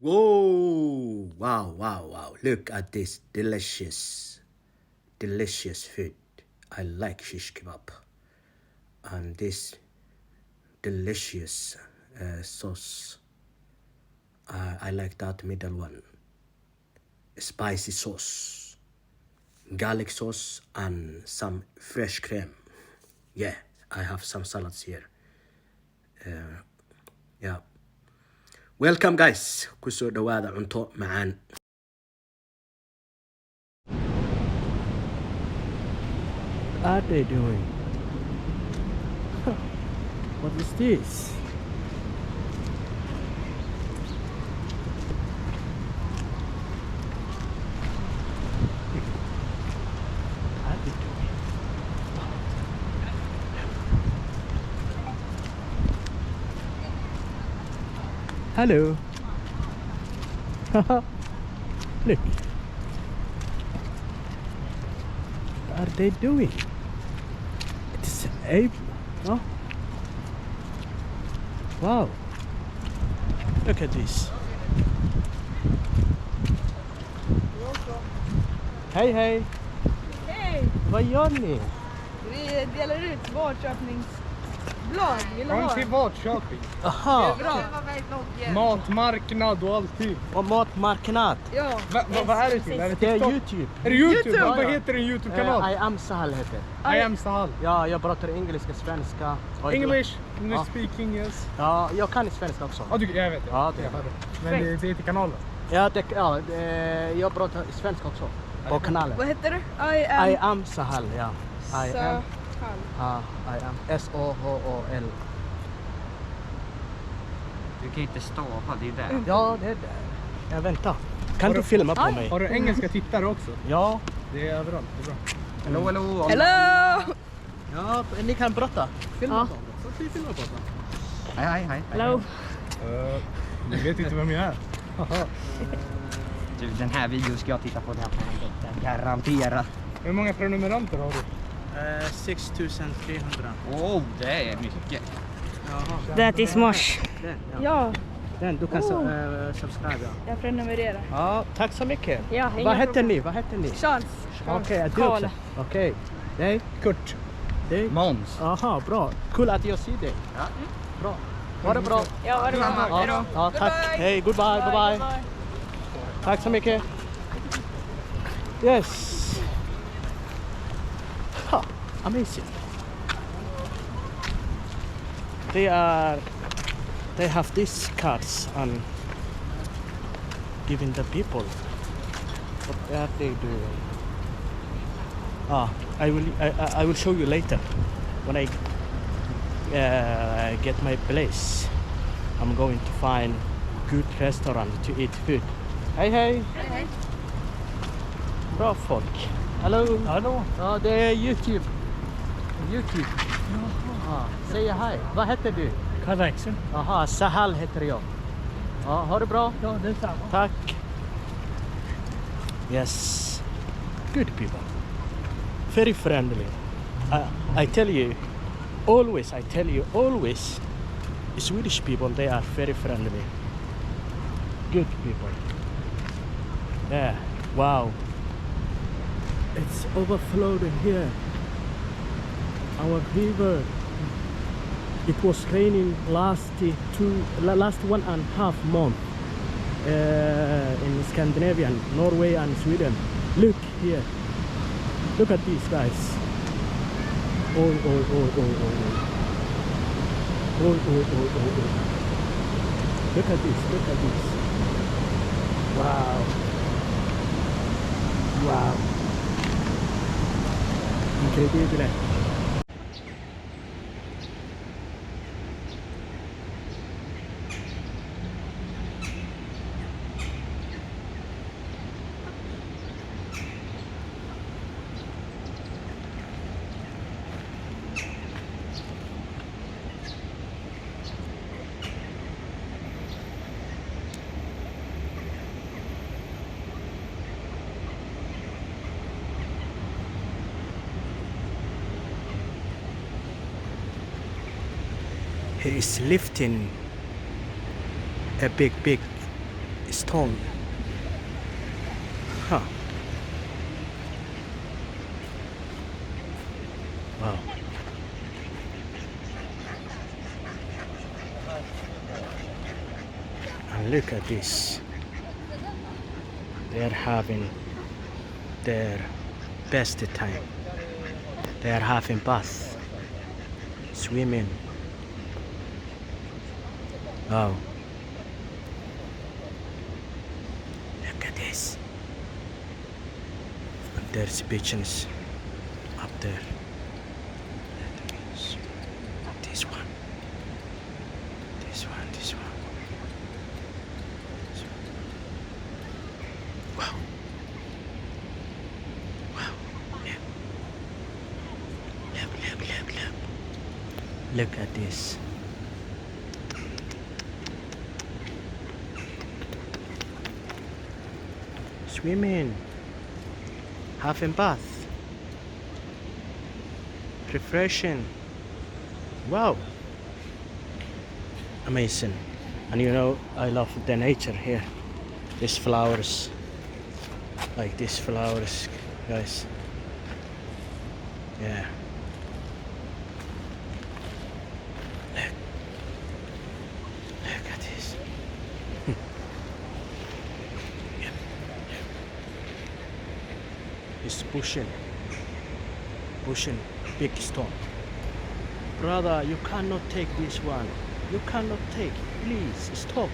Whoa! Wow. Look at this delicious food. I like shish kebab. And this delicious sauce. I like that middle one. Spicy sauce. Garlic sauce and some fresh cream. Yeah, I have some salads here. Yeah. Welcome guys. Kusoo dhawaada cunto macaan. What are they doing? What is this? What are they doing? Hello. Look. What are they doing? It's April. Oh. Wow. Look at this. Hej. Hej! Vad gör ni? Vi delar ut vårköpningsblad. Vill du Kom ha? till Vårköping. Aha. Bra. Matmarknad och allting. Och matmarknad. Ja. Vad är det till? Är det Det är TikTok? YouTube. Är det YouTube? YouTube? Vad heter din YouTube-kanal? I am Sahal heter. I am Sahal. Ja, jag pratar engelska, svenska. och English Ja. speaking yes. Ja, jag kan svenska också. Ja, jag vet. Ja, det- jag hörde. Men det är till kanalen. Jag pratar svenska också. På kanalen. Vad heter du? I am Sahal, ja. I am. I am. S-O-H-O-L. Du kan inte stava, det är där. Ja, det är där. Jag väntar. Kan du filma på mig? Har du engelska tittare också? Ja. Det är överallt, det är bra. Hallå. Hello! Ja, ni kan berätta. Filma Ja. på mig. Så ska vi filma på oss. Hej. Hello. Ni vet inte vem jag är. Du, den här videon ska jag titta på den här garanterat. Hur många prenumeranter har du? 6300. Det är mycket. Jaha. That is mosh. Den, ja. Ja, Den, du kan subscribe. jag prenumererar. Ja, tack så mycket. Ja, inga Vad heter problem. ni? Vad heter ni? Chans. Okej, du Karl. också. Okej. Dig? Kurt. Dig? Måns. Aha, bra. Kul att jag ser dig. Ja. Bra. Ha det bra. Ja, var det bra. Hej då. Ja, tack. Hej, goodbye, bye. Tack så mycket. Yes. Ha, amazing. They have these cards and giving the people. What are they doing? I will show you later when I get my place. I'm going to find good restaurant to eat food. Hej. Hej. Bra folk. Hallå. Ja, det är YouTube. Ja, säg hej. Vad heter du? Karl-Axel. Aha, Sahal heter jag. Ja, ha det bra. Ja, det är samma. Tack. Yes. Good people. Very friendly. I tell you always, Swedish people, they are very friendly. Good people. Yeah. Wow. It's overflowing here. Our river. It was raining last 1.5 month in Scandinavia, Norway and Sweden. Look here. Look at these guys. Oh. Look at this. Wow. Incredibile. He is lifting a big stone. Huh. Wow. And look at this. They're having their best time. They are having bath, swimming. Wow. Look at this. And there's pigeons up there. This one. This one, this one. Wow. Wow. Look. Look at this. Swimming. Having bath. Refreshing. Wow. Amazing. And you know, I love the nature here. These flowers. Like these flowers, guys. Yeah. Look at this. Yep. It's pushing big stone. Brother, you cannot take this one. You cannot take. Please stop.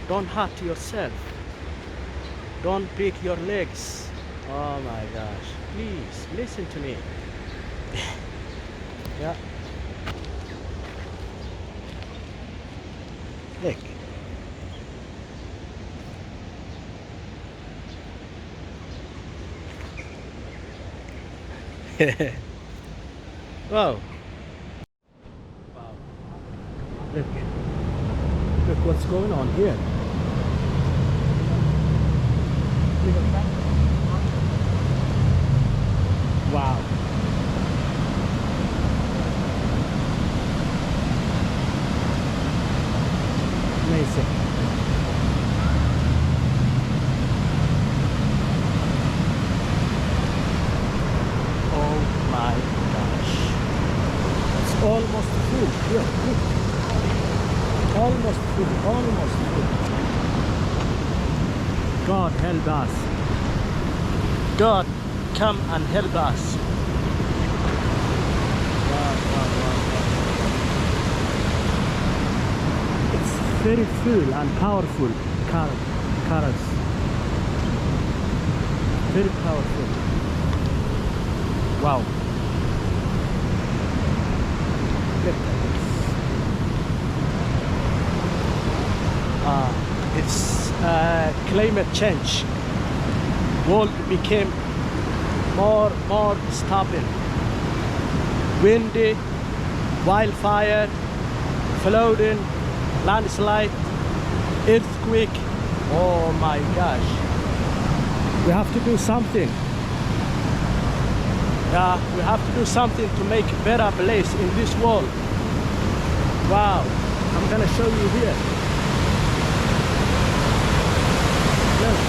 Don't hurt yourself. Don't break your legs. Oh my gosh. Please listen to me. Yeah. Look. Wow. Wow. Look what's going on here. Wow. Amazing. Oh my gosh. It's almost full. Here, look. Almost full. Almost full. God help us. God, come and help us. Wow. It's very full and powerful colors. Very powerful. Wow. Look at this. It's climate change. World became more stable. Windy, wildfire, flooding, landslide, earthquake. Oh my gosh. We have to do something. Yeah, we have to do something to make a better place in this world. Wow. I'm gonna show you here. Look.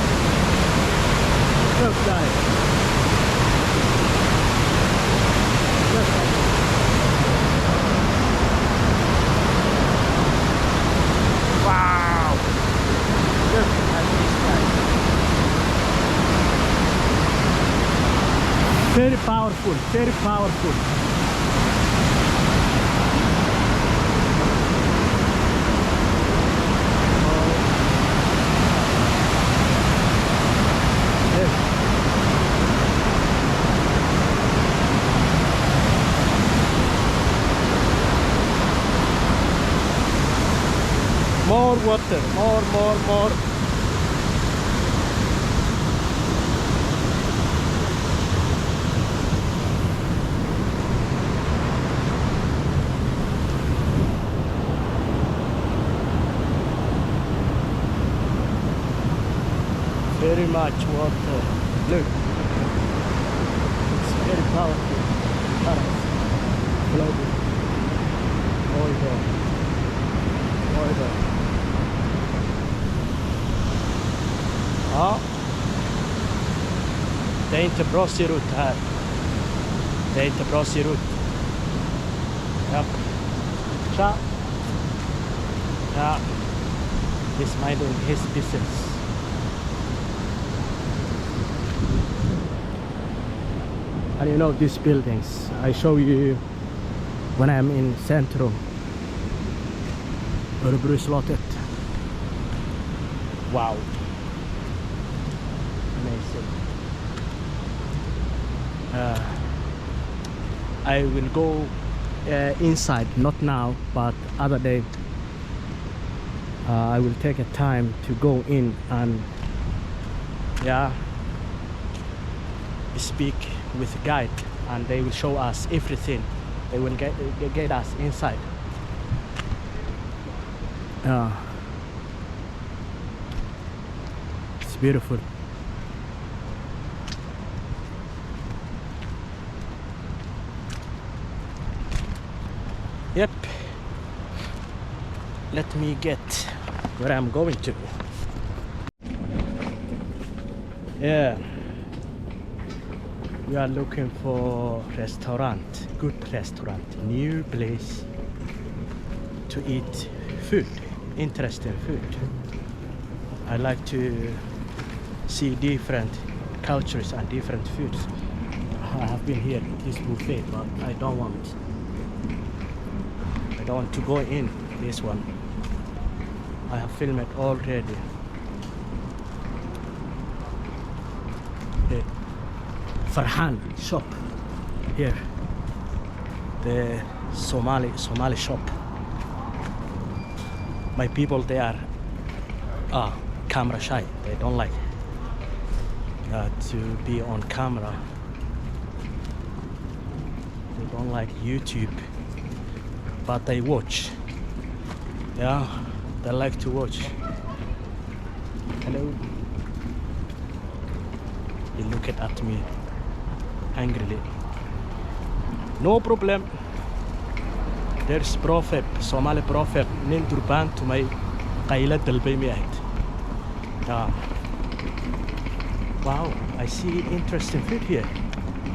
Look, guys. Look. Wow. Look at this, guys. Very powerful, very powerful. More water, more. Very much water. Look. It's very powerful. Floating. Oil. Ja. Det är inte bra ser ut här. Det är inte bra ser ut. Ja. Tja. Ja. He's minding his business. And you know these buildings, I show you when I'm in Centrum. Örebroslottet. Wow. Amazing. I will go inside, not now, but other day. I will take a time to go in and speak with a guide, and they will show us everything. They will get us inside. It's beautiful. Yep. Let me get where I'm going to. Yeah. We are looking for restaurant, good restaurant, new place to eat food, interesting food. I like to see different cultures and different foods. I have been here at this buffet, but I don't want to go in this one. I have filmed it already. The Farhan shop here, the Somali shop. My people, they are camera shy. They don't like to be on camera. They don't like YouTube, but they watch. Yeah, they like to watch. Hello. You look at me angrily. No problem. There's prophet, Somali prophet, nin durban to my qaila dalbay miyahed. Wow, I see interesting food here.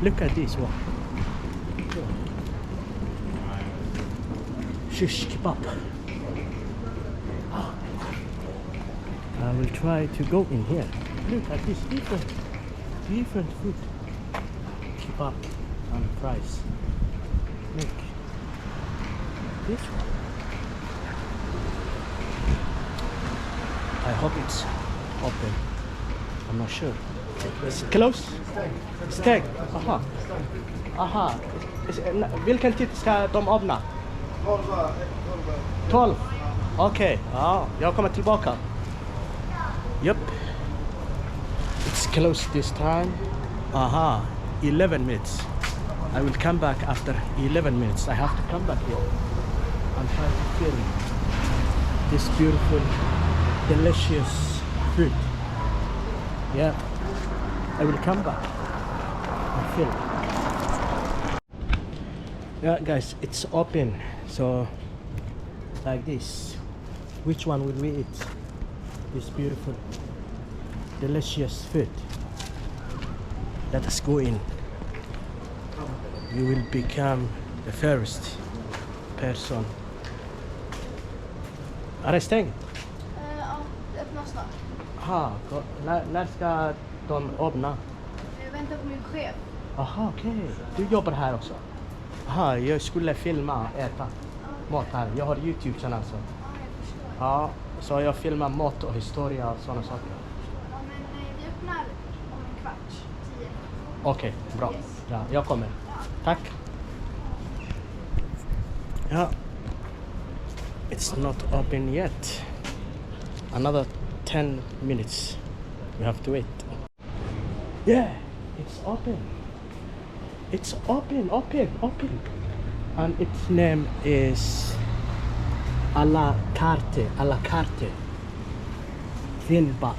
Look at this one. Shish kebab. I will try to go in here. Look at this different food. Kebab and fries. Look. This one. I hope it's open. I'm not sure. It's closed? Steg. Aha. Aha. Vilken tid ska de öppna? 12. Okej. Ja, jag kommer tillbaka. Yep. It's closed this time. Aha. 11 minutes. I will come back after 11 minutes. I have to come back here and try to film this beautiful, delicious food. Yeah, I will come back and film. Yeah, guys, it's open. So, like this. Which one will we eat? This beautiful, delicious food. Let us go in. You will become the first person. Är det stängt? Ja, det öppnar snart. Aha, när ska de öppna? Jag väntar på min chef. Aha, okej. Du jobbar här också? Aha, jag skulle filma äta mat här. Jag har YouTube-kanal så. Ja, jag förstår. Ja, så jag filmar mat och historia och sådana saker. Ja, men vi öppnar om en kvart. 10. Okej, bra. Yes. Ja, jag kommer. Tack. Ja. It's not open yet. Another 10 minutes. We have to wait. Yeah, it's open. It's open. And its name is à la carte. Fin bar.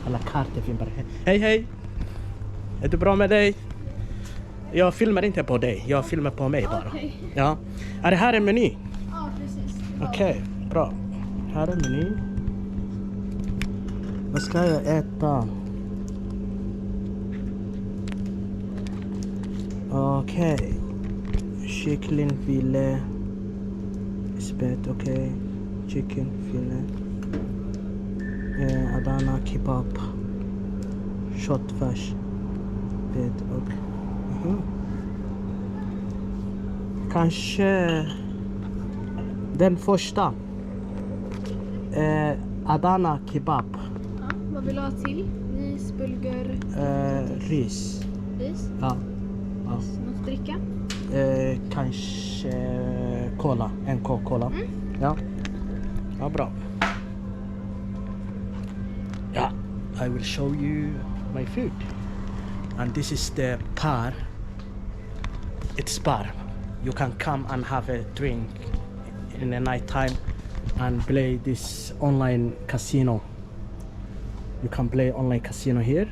À la carte fin bar. Hej. Är det bra med dig? Jag filmar inte på dig, jag filmar på mig bara. Okej. Ja. Är det här en meny? Ja, precis. Okej, bra. Här är meny. Vad ska jag äta? Okej. Kycklingfilé. Spett, okej. Chickenfilé. Adana kebab. Köttfärs. Spett och... Kanske... Den första. Adana kebab. Ja, vad vill du ha till? Ris, bulgur, Ris. ris? Ja. Något att dricka? Kanske cola. En cola. Ja. Ja, bra. Yeah, I will show you my food. And this is the bar. It's bar. You can come and have a drink in the night time and play this online casino. You can play online casino here.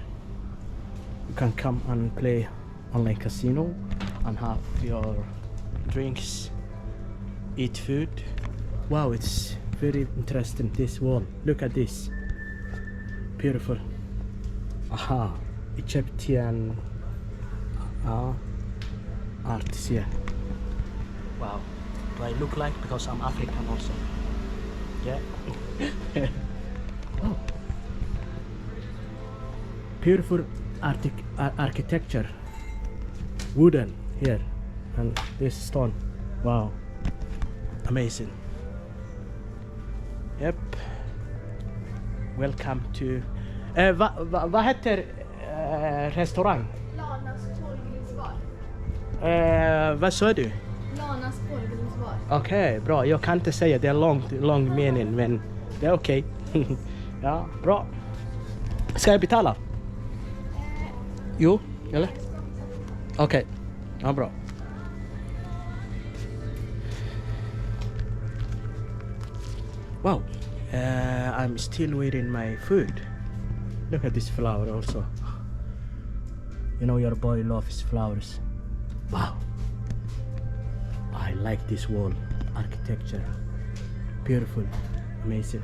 You can come and play online casino and have your drinks, eat food. Wow, it's very interesting, this wall. Look at this. Beautiful. Aha, Egyptian art here. Wow, do I look like, because I'm African also? Yeah. Oh. Beautiful architecture. Wooden here, and this stone. Wow, amazing. Yep. Welcome to... Vad heter restaurang? Lanas kolgrilsbar. Vad sa du? Lanas kolgrilsbar. Okej, bra. Jag kan inte säga, det är lång mening, men det är okej. Ja, bra. Ska jag betala? Jo, eller? Okej, ja, bra. Wow, I'm still waiting my food. Look at this flower also. You know your boy loves flowers. Wow, I like this wall architecture. Beautiful, amazing.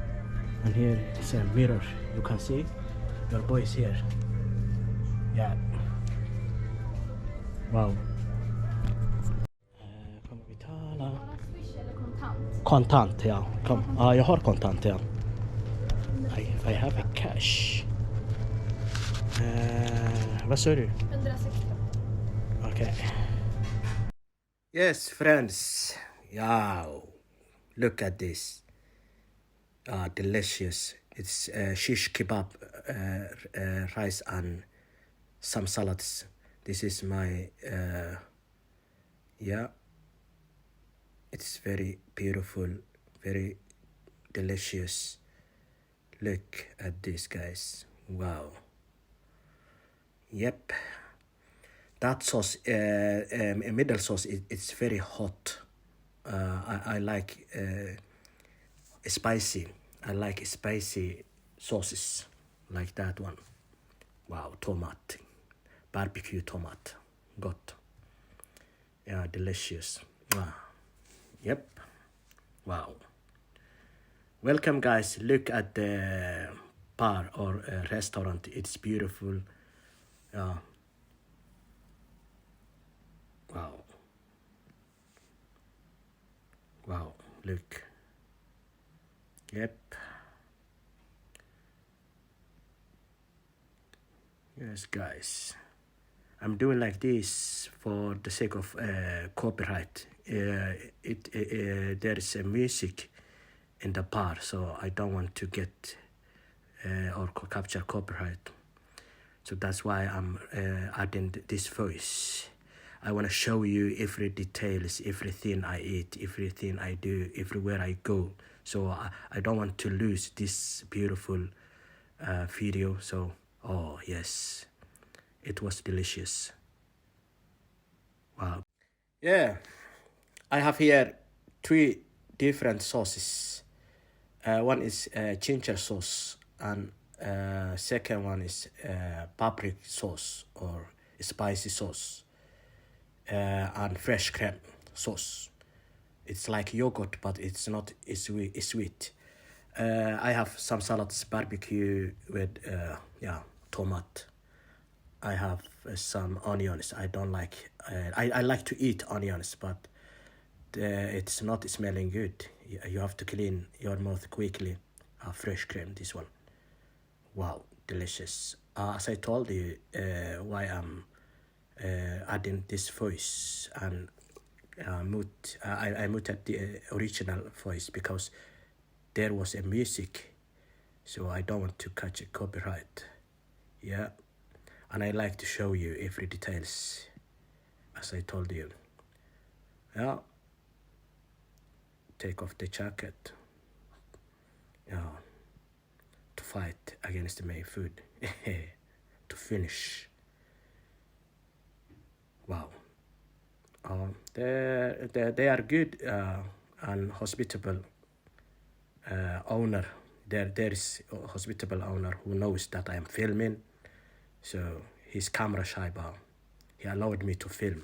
And here is a mirror. You can see your boy is here. Yeah. Wow. Kommer betala. Har du swish eller kontant? Kontant, ja. Ja, jag har kontant, ja. I have a cash. Vad sa du? 160. Okay. Yes, friends. Wow. Look at this. Delicious. It's shish kebab, rice and some salads. This is my, yeah. It's very beautiful, very delicious. Look at this, guys. Wow. Yep. That sauce, middle sauce, it's very hot. I like spicy. I like spicy sauces like that one. Wow, tomato, barbecue tomato, got. Yeah, delicious. Yep. Wow. Welcome, guys. Look at the bar or restaurant. It's beautiful. Wow. Wow, look. Yep. Yes, guys. I'm doing like this for the sake of copyright. There is a music in the bar, so I don't want to get or capture copyright. So that's why I'm adding this voice. I want to show you every details, everything I eat, everything I do, everywhere I go. So I don't want to lose this beautiful video. So, oh yes, it was delicious. Wow. Yeah, I have here 3 different sauces. One is ginger sauce, and second one is paprika sauce or spicy sauce, and fresh cream sauce. It's like yogurt, but it's not. It's sweet. I have some salads, barbecue with tomato. I have some onions. I don't like. I like to eat onions, but it's not smelling good. You have to clean your mouth quickly. Fresh cream. This one. Wow, delicious. As I told you, why I'm adding this voice and I muted the original voice because there was a music, so I don't want to catch a copyright. Yeah, and I like to show you every details, as I told you. Yeah, take off the jacket. Yeah, to fight against my food, to finish. Wow. They are good and hospitable owner. There is a hospitable owner who knows that I am filming, so he's camera shy, but he allowed me to film.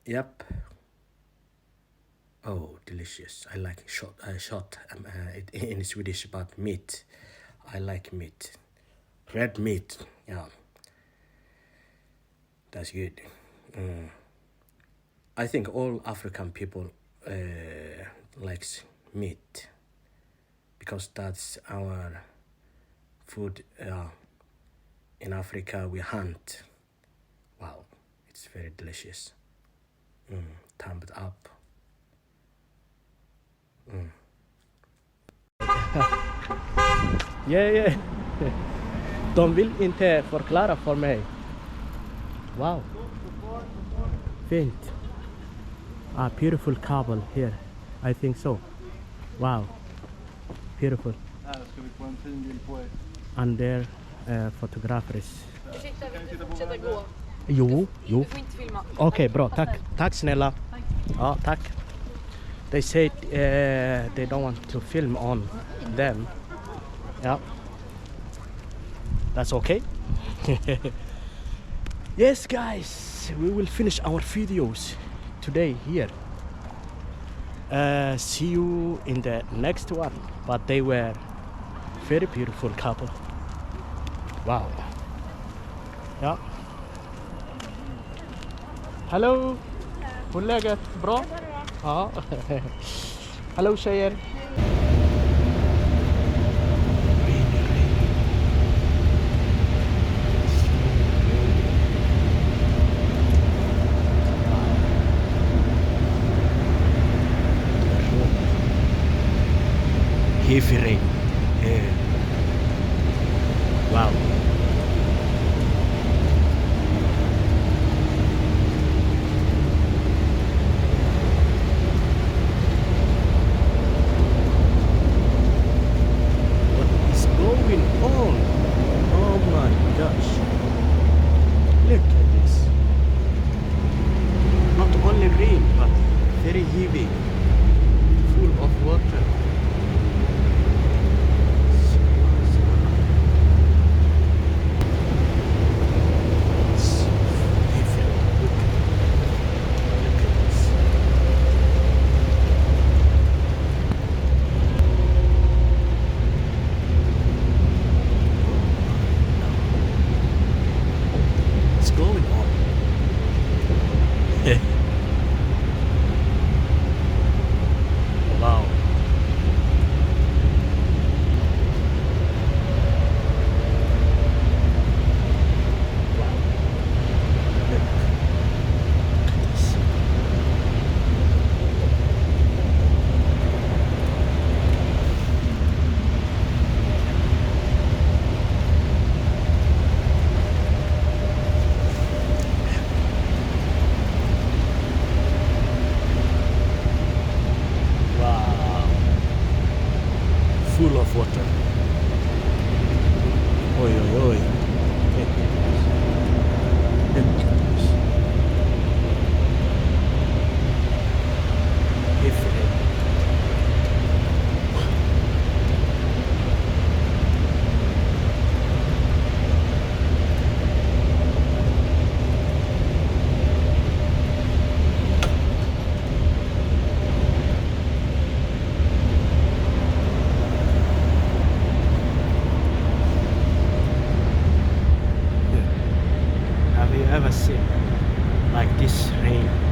Yep. Oh, delicious. I like shot in Swedish, but meat. I like meat. Red meat, yeah. That's good. I think all African people likes meat because that's our food. In Africa we hunt. Wow, it's very delicious. Thumbs up. Yeah. De vill inte förklara för mig. Wow. Fint. Beautiful couple here. I think so. Wow. Beautiful. Här ska vi få en fin bild på er. And there photographers. Ursäkta, vill du fortsätta gå? Jo. Du får inte filma. Okej, bra. Tack snälla. Ja, tack. They said they don't want to film on them. Yeah. That's okay. Yes, guys, we will finish our videos today here. See you in the next one. But they were very beautiful couple. Wow. Ja. Hello. Hur är läget? Bra? Ja. Hello tjejer. Heavy rain. Wow. What is going on? Oh my gosh. Look at this. Not only rain, but very heavy. Full of water. Wow. Full of water. Oi, oi, oi. it's rain.